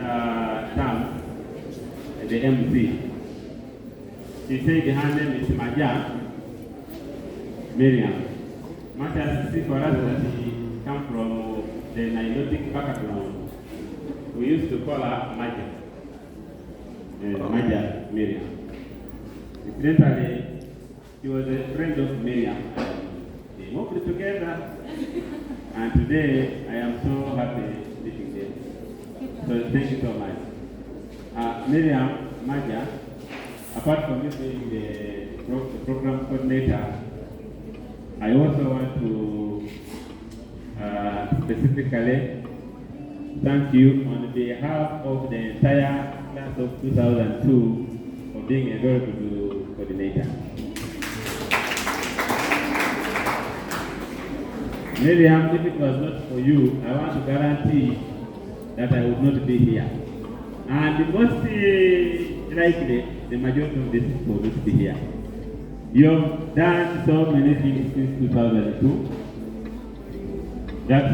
term, the MC. She said her name is Maja Miriam. Much as for us that she come from the Nilotic background, we used to call her Maja. Maja Miriam. Incidentally, she was a friend of Miriam. They moved together, and today I am so happy living there. So thank you so much. Miriam, Maja, apart from you being the program coordinator, I also want to specifically thank you on behalf of the entire class of 2002 for being a very good coordinator. Miriam, if it was not for you, I want to guarantee that I would not be here. And most likely, the majority of these people will not be here. You have done so many things since 2002 that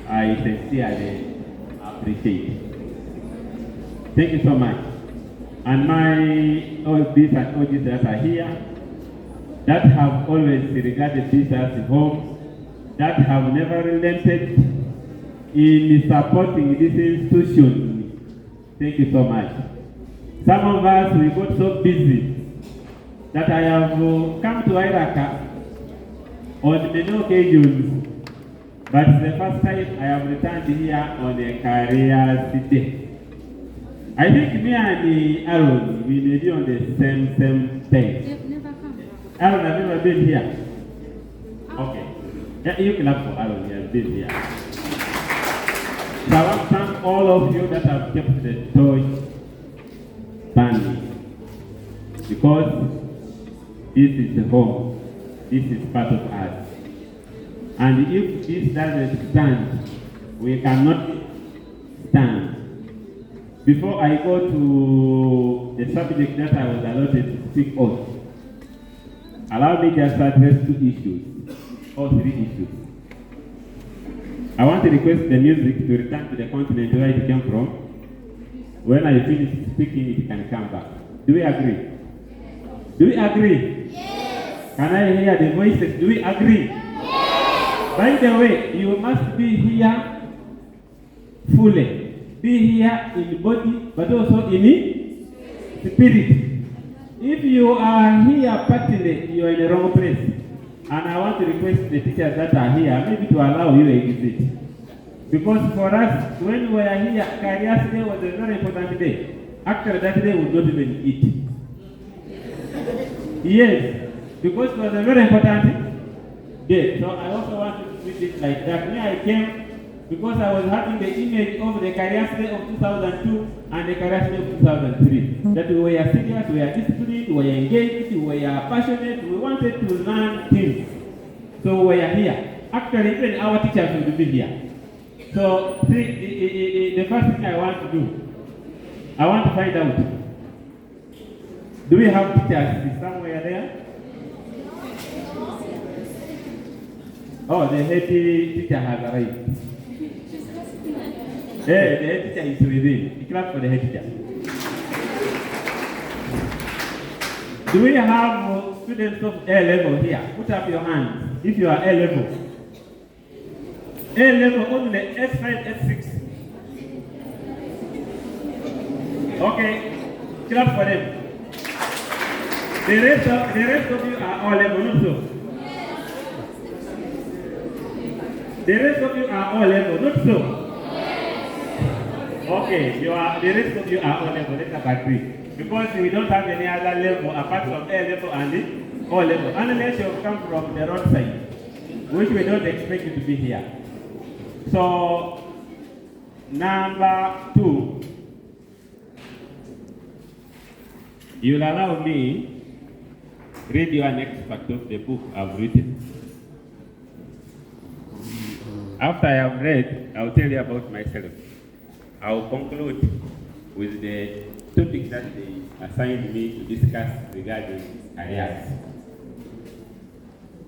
I sincerely appreciate. Thank you so much. And my Obs and Ogs that are here, that have always regarded this as home, that have never relented in supporting this institution. Thank you so much. Some of us, we got so busy that I have come to Wairaka on many occasions, but the first time I have returned here on a career day. I think me and Aaron, we may be on the same page. They've never come. Aaron has never been here. Okay. Yeah, you clap for Aaron, he has been here. So I want to thank all of you that have kept the torch burning. Because this is the home. This is part of us. And if this doesn't stand, we cannot stand. Before I go to the subject that I was allotted to speak on, allow me just to address two issues, or three issues. I want to request the music to return to the continent where it came from. When I finish speaking, it can come back. Do we agree? Do we agree? Yes. Can I hear the voices? Do we agree? Yes. By the way, you must be here fully. Be here in body, but also in spirit. If you are here partly, you are in the wrong place. And I want to request the teachers that are here, maybe to allow you a visit. Because for us, when we are here, Careers Day was a very important day. After that day, we would not even eat. Yes, because it was a very important day. So I also want to treat it like that. When I came, because I was having the image of the Careers Day of 2002 and the Careers Day of 2003. That we were serious, we were disciplined, we were engaged, we were passionate, we wanted to learn things. So we are here. Actually, even our teachers will be here. So the first thing I want to do, I want to find out, do we have teachers somewhere there? Oh, the head teacher has arrived. Hey, the head teacher is within. Clap for the head teacher. Do we have students of A level here? Put up your hands if you are A level. A level only S5, S6. Okay, clap for them. The rest of you are all level, not so. The rest of you are all level, not so. Okay, the rest of you are all level, let us agree. Because we don't have any other level apart from A level and the O level. Unless you come from the roadside, which we don't expect you to be here. So, number 2, you'll allow me read you an extract of the book I've written. After I have read, I'll tell you about myself. I'll conclude with the topic that they assigned me to discuss regarding careers.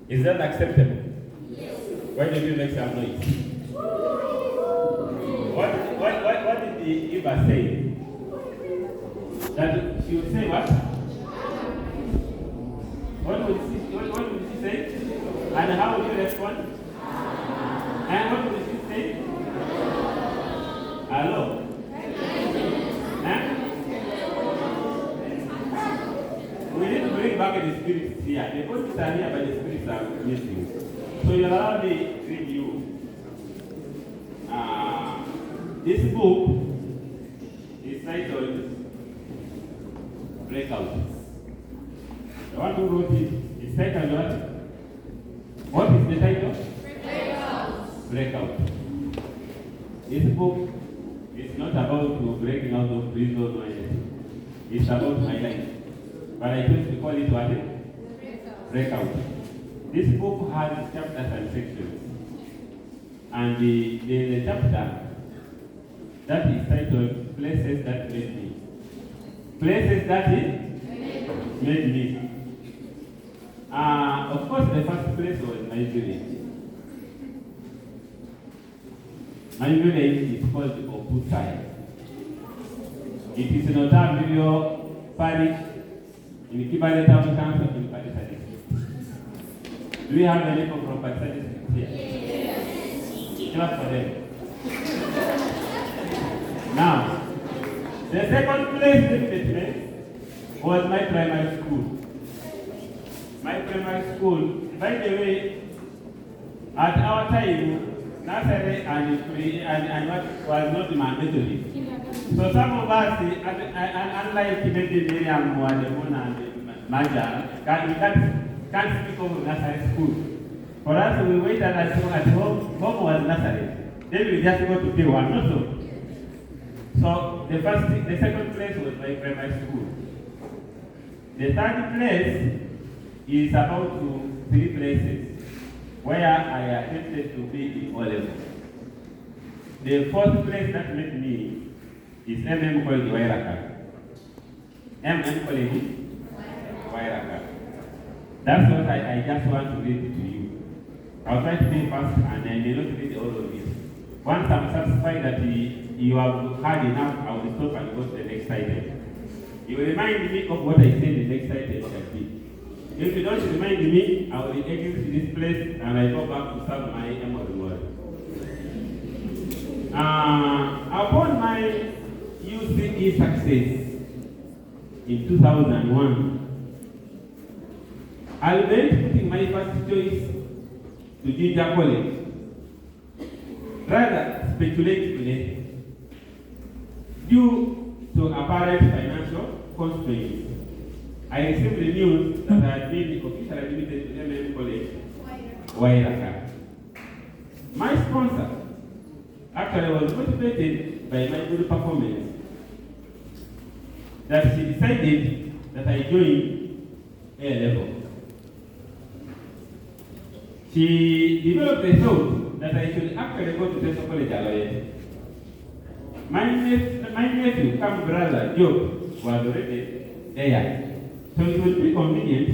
Is that acceptable? Yes. Why don't you make some noise? What Eva say? That she would say what? What would she say? And how would you respond? And what would she say? Hello? Huh? We need to bring back the spirits here. The bodies are here, but the spirits are missing. So you allow me to read you. This book is titled Breakout. The one who wrote it is titled what? What is the title? Breakout. Breakout. This book is not about breaking out of prison or anything. It's about my life. But I choose to call it what? Breakout. This book has chapters and sections. And the chapter that is titled Places That Made Me. Places that made me. Of course, the first place was my village. My village is called Opusai. It is in Otavidio Parish in Kibale Town Council in Parisa District. Do we have any people from Parisa District here? Yes. Clap for them. Now, the second place in Betme was my primary school. My primary school, by the way, at our time, nursery and what was not mandatory. So some of us, unlike maybe Miriam, Wademona, and Maja, can't speak of nursery school. For us, we waited at home. Home was nursery. Then we just go to P1, not so. So the second place was my primary school. The third place is about to 3 places where I attempted to be in O-level. The fourth place that met me is MM College Wairaka. MM College Wairaka. That's what I just want to read to you. I'll try to be fast and I may not read all of it. Once I'm satisfied that you have had enough, I will stop and go to the next item. You will remind me of what I said in the next item shall be. If you don't remind me, I will exit this place and I go back to serve my emerald world. Upon my UCE success in 2001, I went putting my first choice to Ginger College. Rather speculatively, due to apparent financial constraints, I received the news that I had been officially admitted to MM College, Wairaka. My sponsor actually was motivated by my good performance that she decided that I join A-level. She developed a thought that I should actually go to Tesla College alone. My nephew, come brother, Job, was already there. So it would be convenient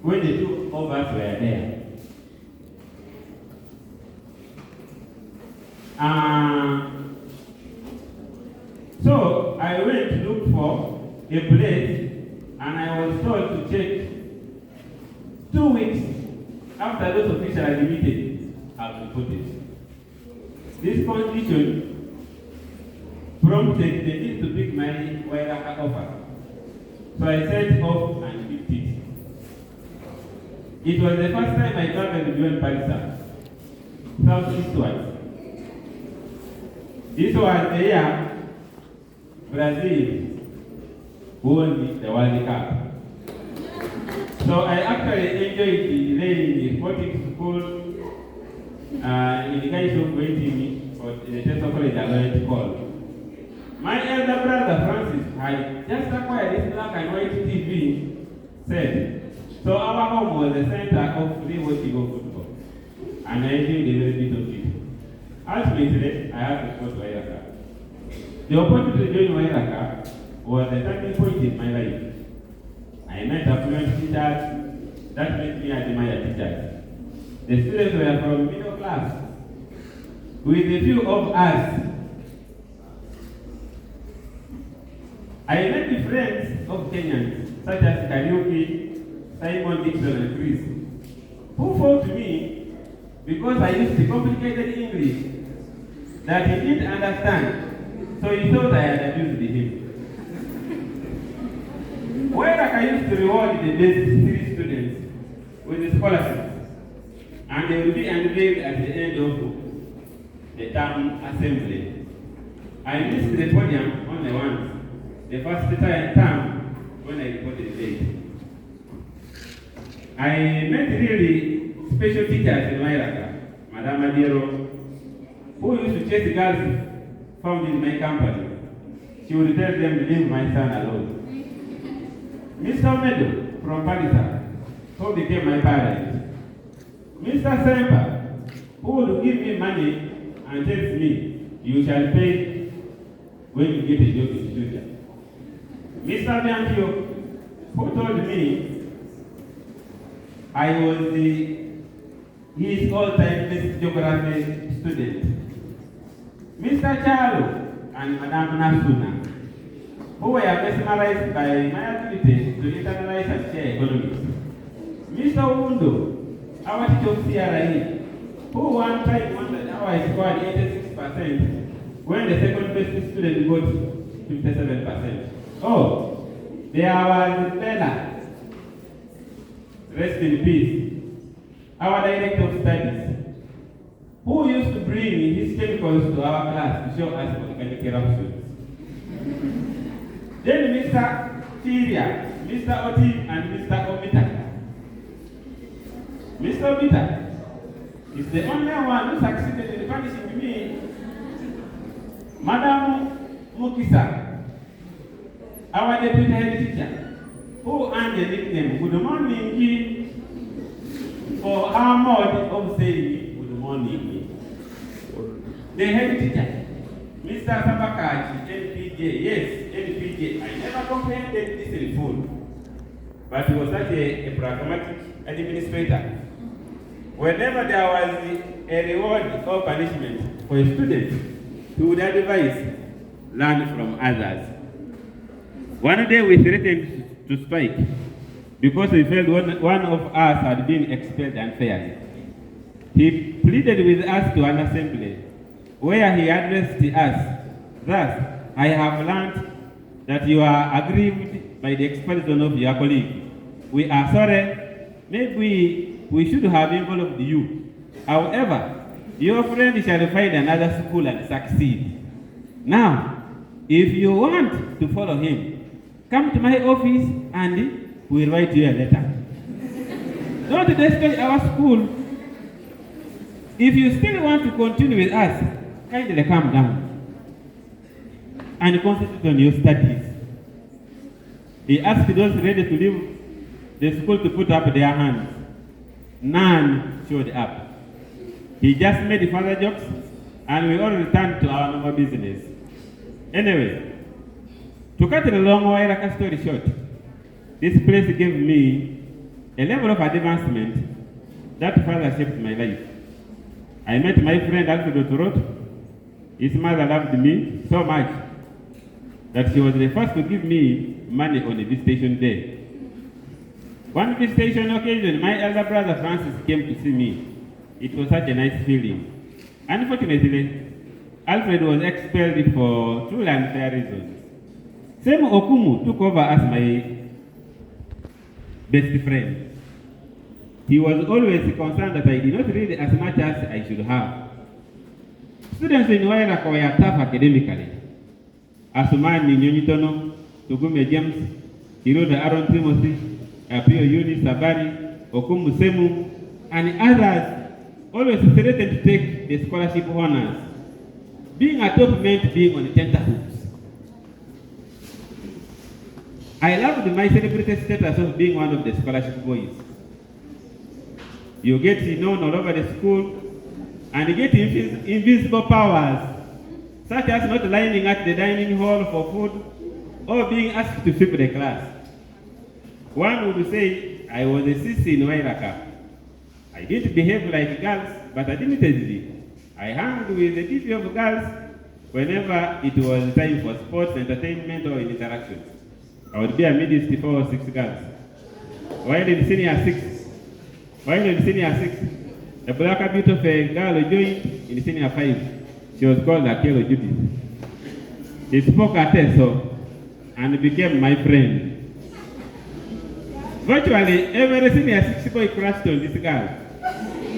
when the two of us were there. So I went to look for a place and I was told to check 2 weeks after those officials admitted have reported. This condition prompted the need to pick my Wairaka offer. So I set off and picked it. It was the first time I traveled beyond Parisa, southeastwards. This was the year Brazil won the World Cup. So I actually enjoyed the day in the sporting school in the guise of waiting for the Tesla College Alliance call. My elder brother Francis had just acquired this black and white TV set. So our home was the center of free watching of football. And I enjoyed a very bit of it. Ultimately, I had to go to Wairaka. The opportunity to join Wairaka was the turning point in my life. I met affluent teachers that made me admire teachers. The students were from middle class, with a few of us I made friends of Kenyans, such as Kariuki, Simon Dixon, and Chris, who fought me because I used complicated English that he didn't understand, so he thought I had abused him. Wairaka used to reward the best 3 students with scholarships, and they will be unveiled at the end of the term assembly. I missed the podium only once, the first term when I reported late. I met really special teachers in Wairaka, Madam Adiero, who used to chase girls found in my company. She would tell them to leave my son alone. Mr. Meadow from Palisa, who became my parent. Mr. Semper, who would give me money and tells me, you shall pay when you get a job in the future. Mr. Bianchio, who told me I was his all-time best geography student. Mr. Chalo and Madame Nasuna, who were mesmerized by my ability to internalize and share economics. Mr. Wundo, our teacher of CRE, who one time wondered how I scored 86% when the second best student got 57%. Oh, there was Bella, rest in peace, our director of studies, who used to bring his chemicals to our class to show us volcanic eruptions. Then Mr. Syria, Mr. Oti, and Mr. Omita. Mr. Omita is the only one who succeeded in punishing me. Madam Mukisa, our deputy head teacher, who earned the nickname Good Morning for our mode of saying good morning. The head teacher, Mr. Sabakachi, NPJ, yes, NPJ. I never comprehended this in full, but he was such a pragmatic administrator. Whenever there was a reward or punishment for a student, he would advise, learn from others. One day we threatened to strike because we felt one of us had been expelled unfairly. He pleaded with us to an assembly, where he addressed us, thus, I have learned that you are aggrieved by the expulsion of your colleague. We are sorry. Maybe we should have involved you. However, your friend shall find another school and succeed. Now, if you want to follow him, come to my office and we'll write you a letter. Don't destroy our school. If you still want to continue with us, kindly come down and concentrate on your studies. He asked those ready to leave the school to put up their hands. None showed up. He just made further jokes and we all returned to our normal business. Anyway, to cut the long Wairaka story short, this place gave me a level of advancement that further shaped my life. I met my friend Alfred Otorot. His mother loved me so much that she was the first to give me money on a visitation day. One visitation occasion, my elder brother Francis came to see me. It was such a nice feeling. Unfortunately, Alfred was expelled for truly unfair reasons. Sam Okumu took over as my best friend. He was always concerned that I did not read as much as I should have. Students in Wairaka were tough academically. Asumani Nyonyitono, Tugume James, Hiroda Aaron Timothy, Apio Yuni Sabari, Okumu Semu, and others always threatened to take the scholarship honors. Being a top meant being on the tenterhooks. I loved my celebrated status of being one of the scholarship boys. You get known all over the school and get invisible powers, such as not lining at the dining hall for food or being asked to sweep the class. One would say I was a sissy in Wairaka. I didn't behave like girls, but admittedly, I hung with the DP of girls whenever it was time for sports, entertainment, or interaction, I would be amidst 4 or 6 girls. While in senior six, a black beautiful girl joined in senior 5. She was called Akelo Judith. He spoke at Teso and became my friend. Virtually every senior 6 boy crashed on this girl.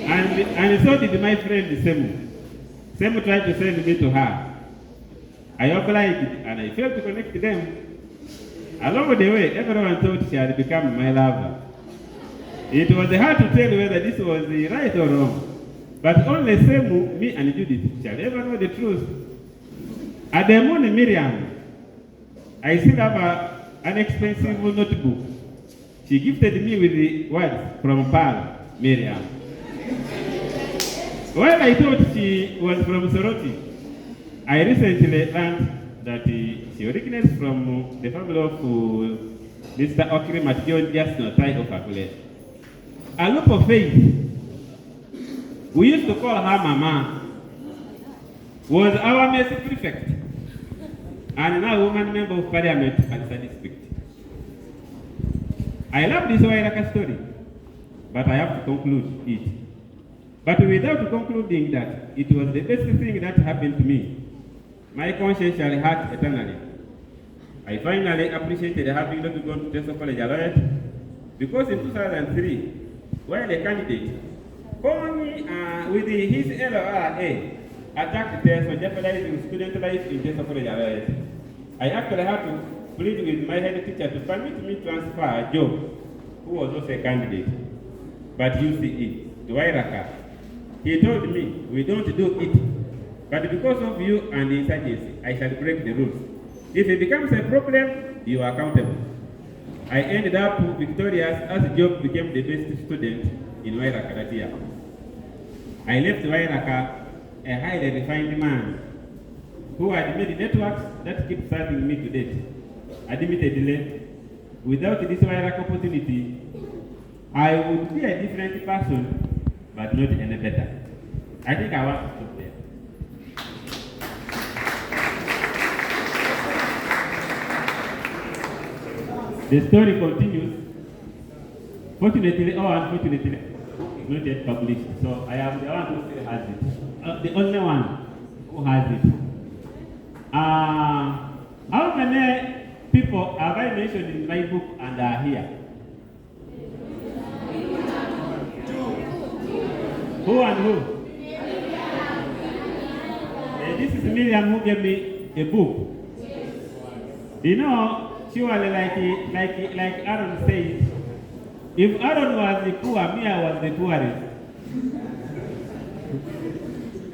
And so did my friend Semu. Semu tried to send me to her. I obliged and I failed to connect them. Along the way, everyone thought she had become my lover. It was hard to tell whether this was right or wrong. But only Semu, me and Judith shall ever know the truth. At the morning, Miriam, I still have an expensive notebook. She gifted me with the words from Pearl, Miriam. While I thought she was from Soroti, I recently learned that she originates from the family of Mr. Okri Matjon Jasno Tai of Akule. A loop of faith, we used to call her Mama, was our messy prefect, and now woman member of parliament at the district. I love this Wairaka story, but I have to conclude it. But without concluding that it was the best thing that happened to me, my conscience shall hurt eternally. I finally appreciated having not gone to Teso College Alliance because in 2003, while a candidate, Kony with his LRA attacked Teso, jeopardizing student life in Teso College Alliance, I actually had to plead with my head teacher to permit me to transfer a job, who was also a candidate. But you see it, the Wairaka, he told me, we don't do it. But because of you and the insurgency, I shall break the rules. If it becomes a problem, you are accountable. I ended up victorious as Job became the best student in Wairaka that year. I left Wairaka a highly refined man who had made networks that keep serving me to date. Admittedly, without this Wairaka opportunity, I would be a different person, but not any better. I think I want to stop there. The story continues. Fortunately or unfortunately, it's not yet published. So I am the one who still has it. The only one who has it. How many people have I mentioned in my book and are here? Who and who? This is Miriam who gave me a book. You know, surely like Aaron said, if Aaron was the poor, me I was the poorest.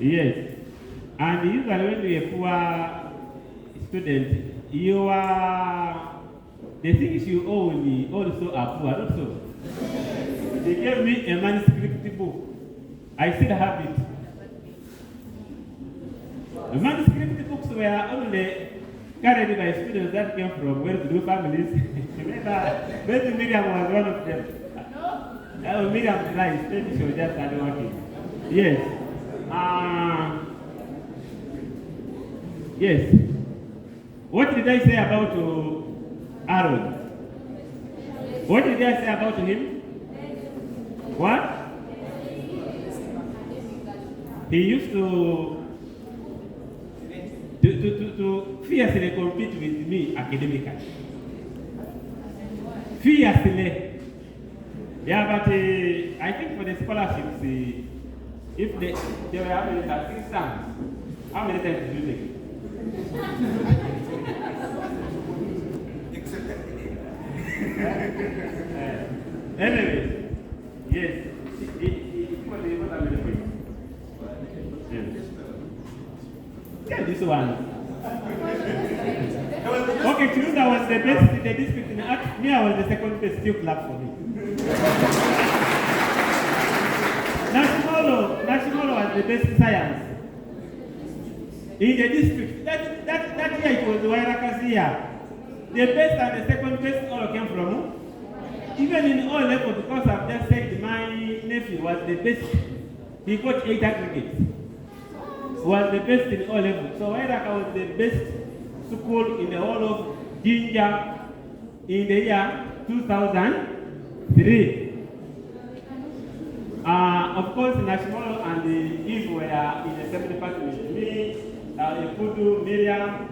Yes. And usually when you're a poor student, you are, the things you own also are poor, not so. They gave me a manuscript book. I still have it. The manuscript books were only carried by students that came from well-to-do families. Maybe Miriam was one of them. Miriam lies, maybe she was just started working. Yes. Yes. What did I say about Aaron? What did I say about him? What? He used to fiercely compete with me academically. Fiercely. Yeah, but I think for the scholarships, if they were having 6 times, how many times did you take it? Anyway, yes. Yeah, this one. Okay, Chiruda was the best in the district in art. Me, I was the second best. Still clap for me. National was the best science in the district. That year it was the Wairaka's year. The best and the second best all came from. Even in all level, because I've just said my nephew was the best. He got 8 aggregates. was the best in O level. So Wairaka was the best school in the whole of Jinja in the year 2003. Of course, National and the Eve were in the same department. Me, Ikudu, Miriam,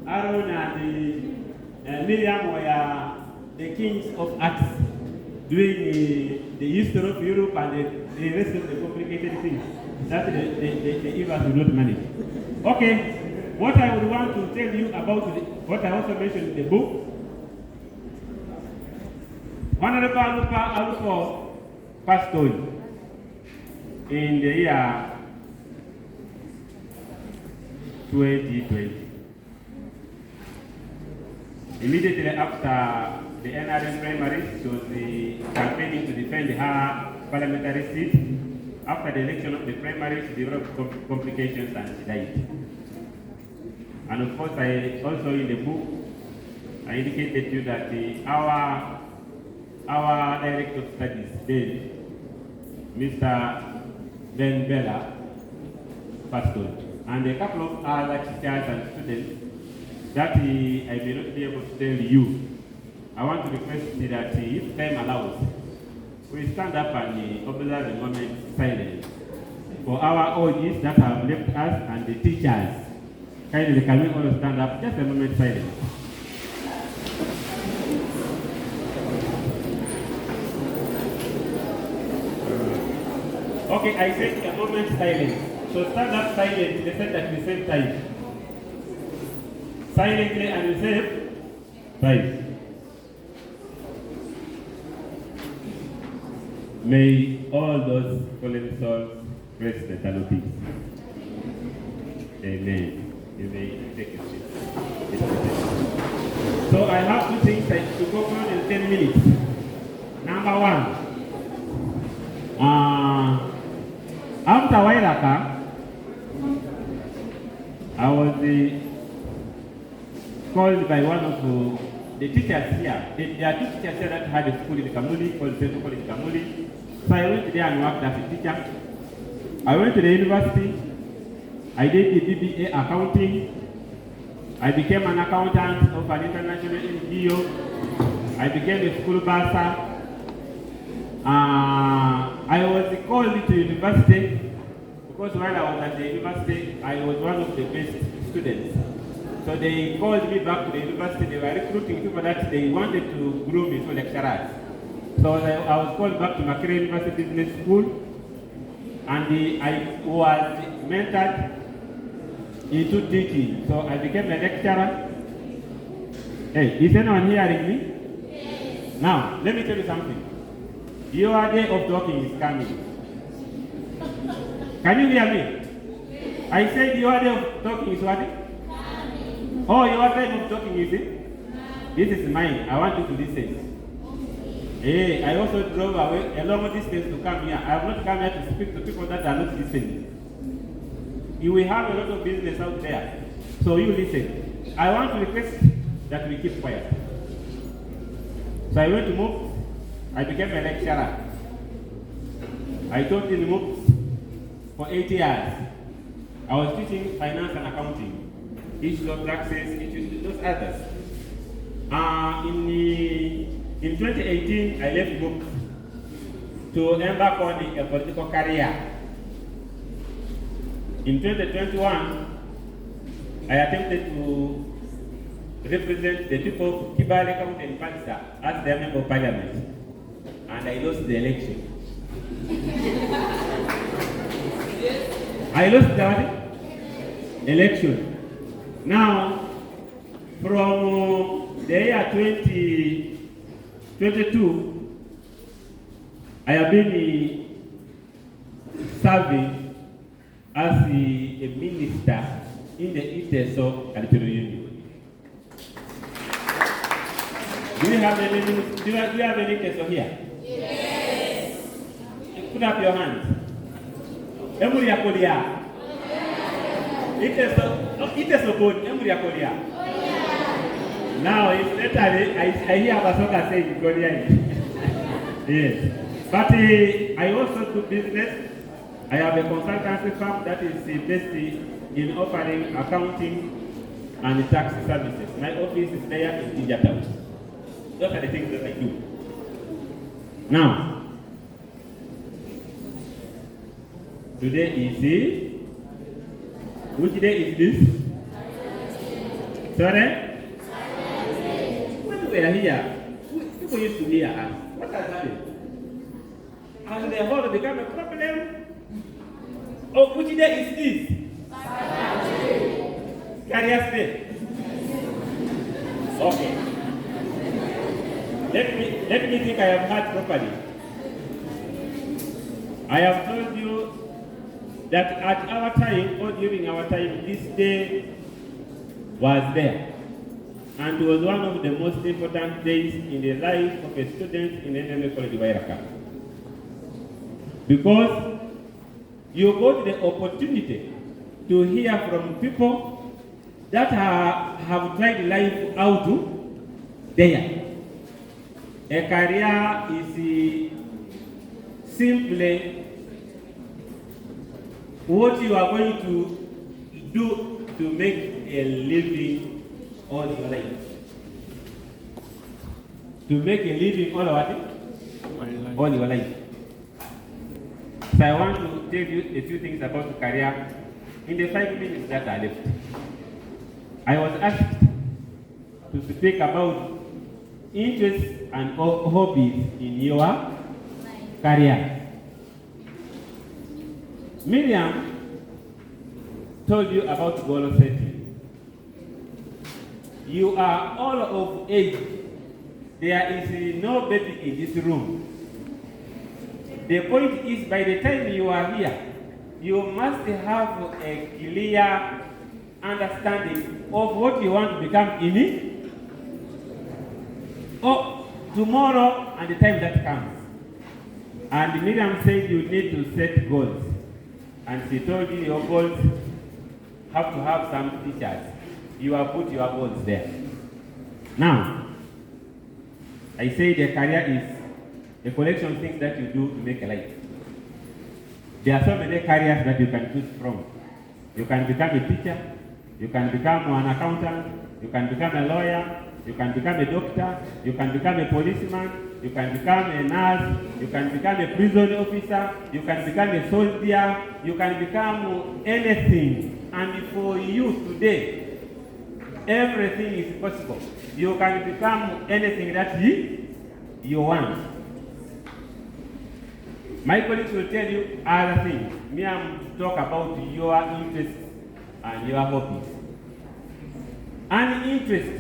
Aaron, and Miriam were the kings of arts, doing the history of Europe and the rest of the complicated things that the Evers would not manage. Okay, what I would want to tell you about what I also mentioned in the book, Honorable Alupo passed on in the year 2020. Immediately after the NRM primaries, she was campaigning to defend her parliamentary seat. After the election of the primaries, she developed complications and she died. And of course, I also in the book, I indicated to you that our director of studies, then, Mr. Ben Bella, passed on. And a couple of other teachers and students that I may not be able to tell you. I want to request that if time allows, we stand up and observe a moment silence for our OGs that have left us and the teachers. Kindly, can we all stand up? Just a moment silence. Okay, I said a moment silence. So stand up silent, they said at the same time. Silently and you say, right. May all those fallen souls rest eternity. Amen. You may take a seat. So I have two things to conclude in 10 minutes. Number one, after Wairaka, I was called by one of the teachers here. There are two teachers here that had a school in Kamuli, called Central College Kamuli. So I went there and worked as a teacher. I went to the university. I did the BBA accounting. I became an accountant of an international NGO. I became a school bursar. I was called to university because while I was at the university, I was one of the best students. So they called me back to the university. They were recruiting people that they wanted to groom me for lecturers. So I was called back to Makerere University Business School, and I was mentored into teaching. So I became a lecturer. Hey, is anyone hearing me? Yes. Now, let me tell you something. Your day of talking is coming. Can you hear me? Yes. I said your day of talking is what? Coming. Oh, your time of talking is it? This is mine. I want you to listen. Hey, I also drove away a long distance to come here. I have not come here to speak to people that are not listening. You will have a lot of business out there. So you listen. I want to request that we keep quiet. So I went to MOOCs. I became a lecturer. I taught in MOOCs for 8 years. I was teaching finance and accounting, issues of taxes, issues, those others. In 2018, I left MOOCs to embark on a political career. In 2021, I attempted to represent the people of Kibale County and Pansa as their member of parliament, and I lost the election. I lost the election. Now, from the year 2022, I have been serving as a minister in the ITESO Territorial Union. Do you have any ITESO here? Yes. Put up your hands. Emuria Kolia. ITESO code, Emuria Kolia. Now, it's later, I hear Basoka saying Kolia. Yes. But I also do business. I have a consultancy firm that is based in offering accounting and tax services. My office is there in India. Those are the things that I do. Now, today is which day is this? Sorry? When we are here, people used to hear us. What has happened? Has the whole become a problem? Oh, which day is this? Careers Day. Okay. Let me think I have heard properly. I have told you that at our time, or during our time, this day was there. And it was one of the most important days in the life of a student in NMA College Wairaka. Because you got the opportunity to hear from people that have tried life out there. A career is simply what you are going to do to make a living all your life. To make a living all your life. So I want to tell you a few things about the career in the 5 minutes that are left. I was asked to speak about interests and hobbies in your career. Miriam told you about goal setting. You are all of age. There is no baby in this room. The point is, by the time you are here, you must have a clear understanding of what you want to become in it. Or tomorrow and the time that comes. And Miriam said you need to set goals. And she told you your goals have to have some features. You have put your goals there. Now, I say the career is a collection of things that you do to make a life. There are so many careers that you can choose from. You can become a teacher, you can become an accountant, you can become a lawyer, you can become a doctor, you can become a policeman, you can become a nurse, you can become a prison officer, you can become a soldier, you can become anything. And for you today, everything is possible. You can become anything that you want. My colleagues will tell you other things. Me, I'm talk about your interests and your hobbies. An interest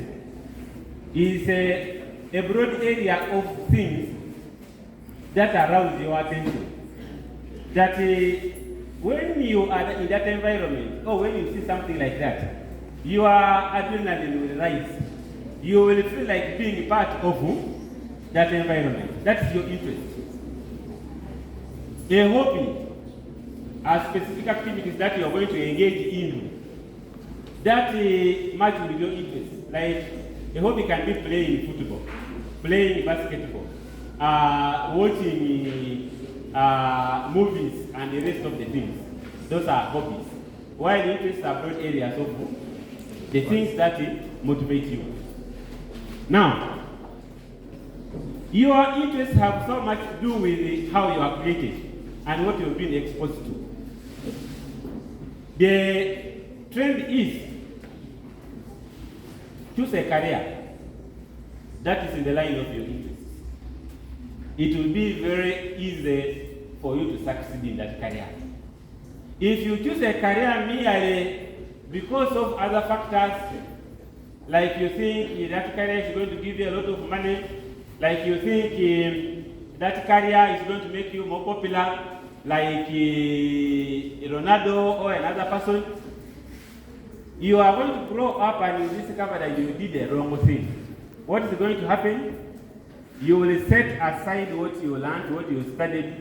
is a broad area of things that arouse your attention. That when you are in that environment, or when you see something like that, your adrenaline will rise. You will feel like being part of that environment. That's your interest. A hobby are specific activities that you are going to engage in that match with your interest. Like a hobby can be playing football, playing basketball, watching movies and the rest of the things. Those are hobbies. While interests are broad areas of the things that motivate you. Now, your interests have so much to do with how you are created and what you've been exposed to. The trend is choose a career that is in the line of your interests. It will be very easy for you to succeed in that career. If you choose a career merely because of other factors, like you think that career is going to give you a lot of money, like you think that career is going to make you more popular, like Ronaldo or another person, you are going to grow up and you discover that you did the wrong thing. What is going to happen? You will set aside what you learned, what you studied,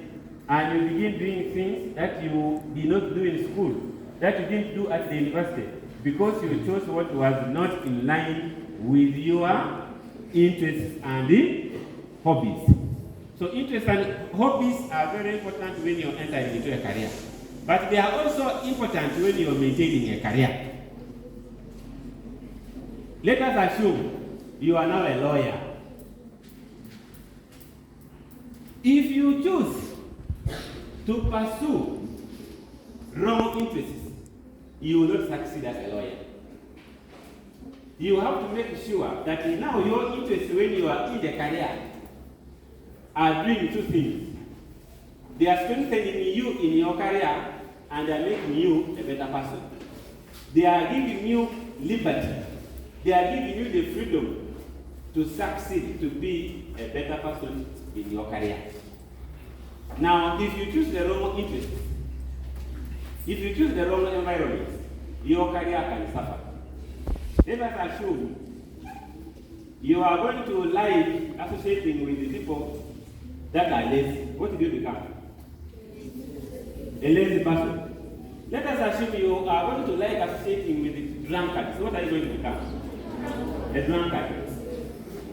and you begin doing things that you did not do in school, that you didn't do at the university, because you chose what was not in line with your interests and hobbies. So interests and hobbies are very important when you're entering into a career. But they are also important when you are maintaining a career. Let us assume you are now a lawyer. If you choose to pursue wrong interests, you will not succeed as a lawyer. You have to make sure that now your interests when you are in the career are doing two things. They are strengthening you in your career and they are making you a better person. They are giving you liberty. They are giving you the freedom to succeed, to be a better person in your career. Now, if you choose the wrong interest, if you choose the wrong environment, your career can suffer. Let us assume you are going to like associating with the people that are lazy. What do you become? A lazy person. Let us assume you are going to like associating with the drunkards. What are you going to become? A drunkard.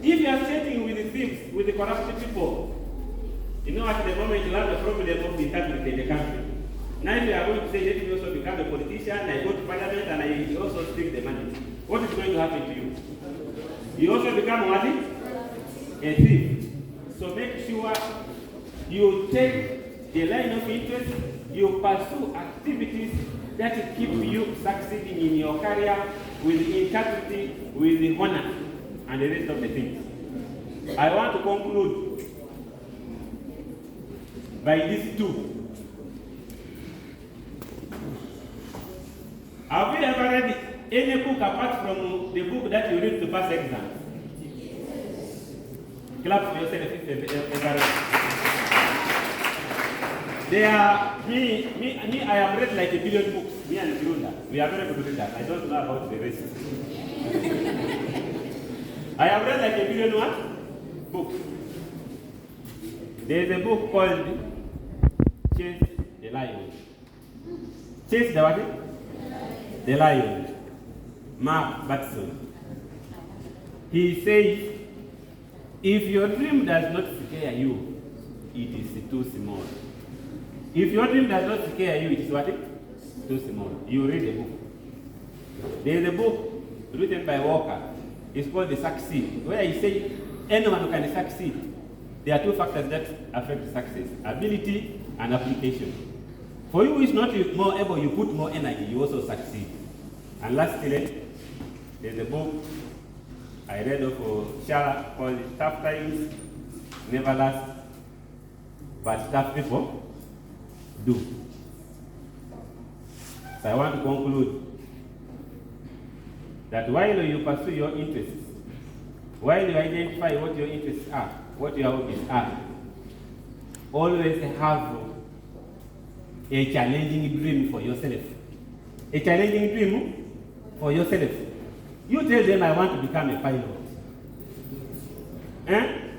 If you are associating with the thieves, with the corrupt people, you know at the moment you have a problem of the integrity in the country. Now if you are going to say, let me also become a politician, I go to parliament and I also steal the money. What is going to happen to you? You also become what? A thief. So make sure you take the line of interest, you pursue activities that keep you succeeding in your career with integrity, with the honor, and the rest of the things. I want to conclude by these two. Have you ever read any book apart from the book that you read to pass exams? Clap for yourself if you ever read. There are, I have read like 1 billion books, me and Kirunda. We are very good at that. I don't know about the rest. I have read like 1 billion what? Books. There is a book called Chase the Lion. Chase the what? The Lion. Mark Batterson. He says, if your dream does not scare you, it is too small. If your dream does not scare you, it is what? Too small. You read a book. There is a book written by Wairaka. It's called The Succeed, where he says anyone who can succeed. There are two factors that affect success: ability and application. For you who is not more able, you put more energy, you also succeed. And lastly, there's a book I read of Shara called Tough Times Never Last, but Tough People Do. So I want to conclude that while you pursue your interests, while you identify what your interests are, what your hobbies are, always have a challenging dream for yourself. A challenging dream for yourself. You tell them, I want to become a pilot.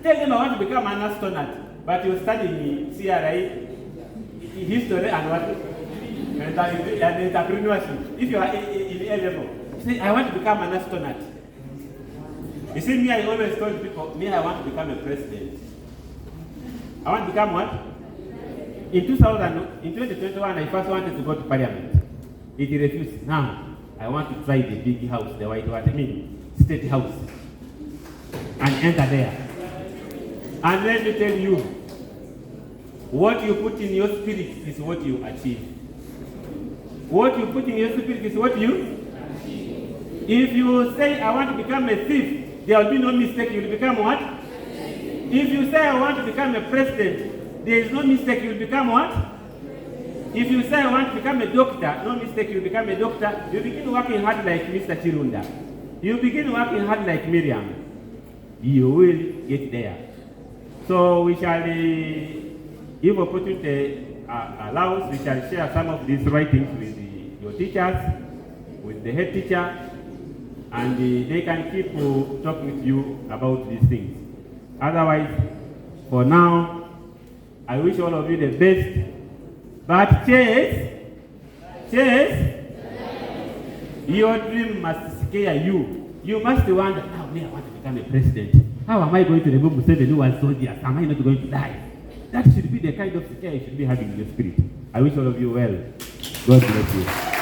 Tell them, I want to become an astronaut, but you're studying CRI, history and what? And entrepreneurship. If you are in A level, say, I want to become an astronaut. You see, me, I always told people, me, I want to become a president. I want to become what? In 2021, I first wanted to go to parliament. It refused. Now, I want to try the big house, the white one, state house, and enter there. And let me tell you, what you put in your spirit is what you achieve. What you put in your spirit is what you achieve. If you say, I want to become a thief, there will be no mistake, you will become what? If you say, I want to become a president, there is no mistake, you will become what? If you say, I want to become a doctor, no mistake, you become a doctor. You begin working hard like Mr. Chirunda. You begin working hard like Miriam. You will get there. So we shall, if opportunity allows, we shall share some of these writings with your teachers, with the head teacher, and they can keep talking with you about these things. Otherwise, for now, I wish all of you the best. But chase, your dream must scare you. You must wonder, how me I want to become a president. How am I going to remove Museveni who was soldiers? Am I not going to die? That should be the kind of scare you should be having in your spirit. I wish all of you well. God bless you.